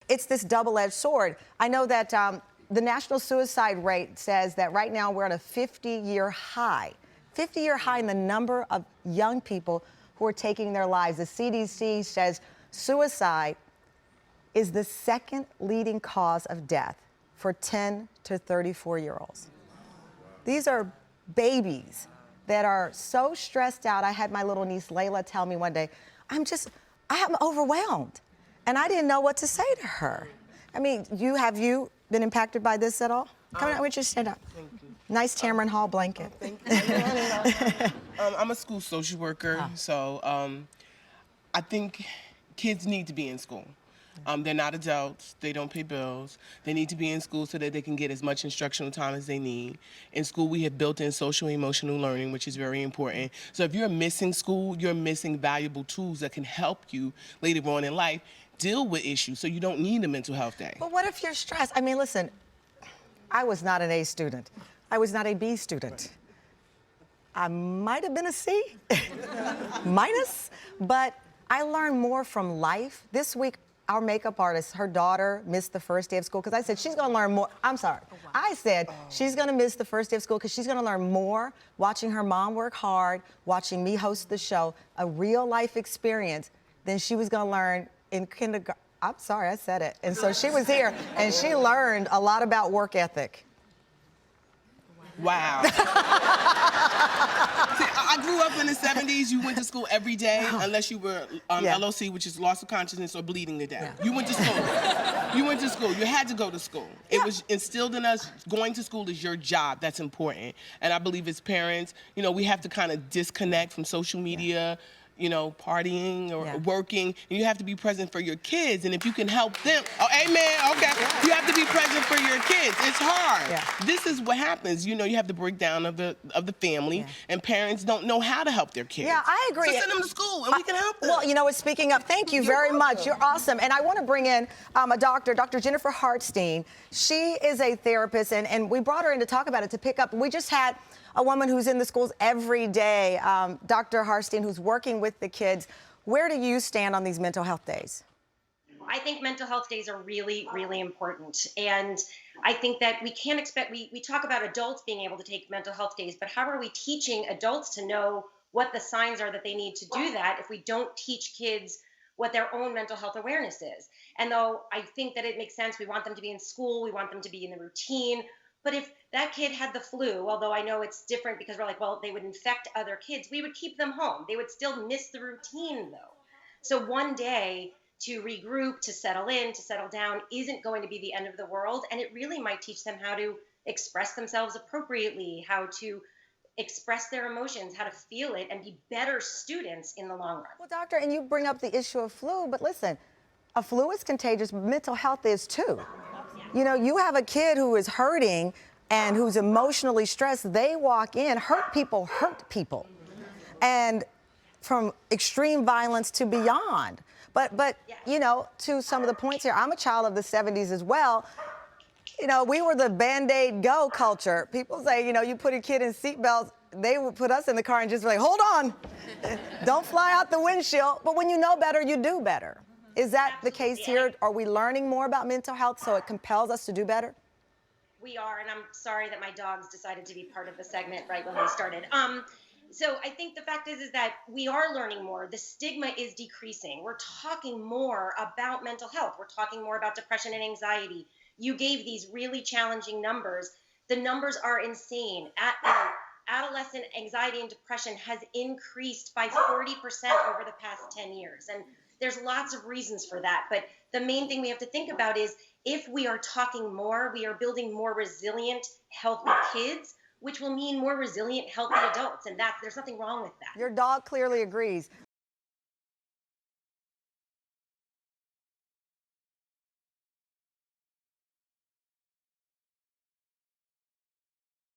it's this double-edged sword. I know that the national suicide rate says that right now we're at a 50-year high. 50-year high in the number of young people who are taking their lives. The CDC says suicide is the second leading cause of death for 10 to 34-year-olds. These are babies that are so stressed out. I had my little niece Layla tell me one day, I'm overwhelmed. And I didn't know what to say to her. I mean, have you been impacted by this at all? Come on, I want you to stand up. Thank you. Nice Tamron Hall blanket. Thank you. I'm a school social worker, so I think kids need to be in school. They're not adults, they don't pay bills. They need to be in school so that they can get as much instructional time as they need. In school, we have built-in social emotional learning, which is very important. So if you're missing school, you're missing valuable tools that can help you later on in life deal with issues so you don't need a mental health day. But what if you're stressed? I mean, listen, I was not an A student. I was not a B student. I might have been a C, minus, but I learned more from life. This week, our makeup artist, her daughter missed the first day of school because I said she's gonna learn more. I'm sorry. I said she's gonna miss the first day of school because she's gonna learn more watching her mom work hard, watching me host the show, a real life experience, than she was gonna learn in kindergarten. I'm sorry, I said it. And so she was here and she learned a lot about work ethic. Wow. See, I grew up in the 70s. You went to school every day unless you were LOC, which is loss of consciousness or bleeding to death. You went to school. You went to school. You had to go to school. It was instilled in us, going to school is your job. That's important. And I believe as parents, you know, we have to kind of disconnect from social media, you know, partying or working, and you have to be present for your kids. And if you can help them, oh, amen, okay. You have to be present for your kids. It's hard. This is what happens. You know, you have the breakdown of the family, and parents don't know how to help their kids. Yeah, I agree. So send them to school, and we can help them. Well, you know, speaking up, thank you very much. You're awesome. And I want to bring in a doctor, Dr. Jennifer Hartstein. She is a therapist, and we brought her in to talk about it, to pick up. We just had a woman who's in the schools every day, Dr. Hartstein, who's working with the kids. Where do you stand on these mental health days? I think mental health days are really, really important. And I think that we can't expect, we talk about adults being able to take mental health days, but how are we teaching adults to know what the signs are that they need to do that if we don't teach kids what their own mental health awareness is? And though I think that it makes sense, we want them to be in school, we want them to be in the routine. But if that kid had the flu, although I know it's different because we're like, well, they would infect other kids, we would keep them home. They would still miss the routine, though. So one day to regroup, to settle in, to settle down isn't going to be the end of the world. And it really might teach them how to express themselves appropriately, how to express their emotions, how to feel it, and be better students in the long run. Well, doctor, and you bring up the issue of flu, but listen, a flu is contagious, but mental health is too. You know, you have a kid who is hurting and who's emotionally stressed. They walk in, hurt people, and from extreme violence to beyond. But you know, to some of the points here, I'm a child of the 70s as well. You know, we were the Band-Aid go culture. People say, you know, you put a kid in seatbelts, they would put us in the car and just be like, hold on, don't fly out the windshield. But when you know better, you do better. Is that the case here? Are we learning more about mental health so it compels us to do better? We are, and I'm sorry that my dogs decided to be part of the segment right when we started. So I think the fact is that we are learning more. The stigma is decreasing. We're talking more about mental health. We're talking more about depression and anxiety. You gave these really challenging numbers. The numbers are insane. Adolescent anxiety and depression has increased by 40% over the past 10 years. And there's lots of reasons for that. But the main thing we have to think about is if we are talking more, we are building more resilient, healthy kids, which will mean more resilient, healthy adults. And there's nothing wrong with that. Your dog clearly agrees.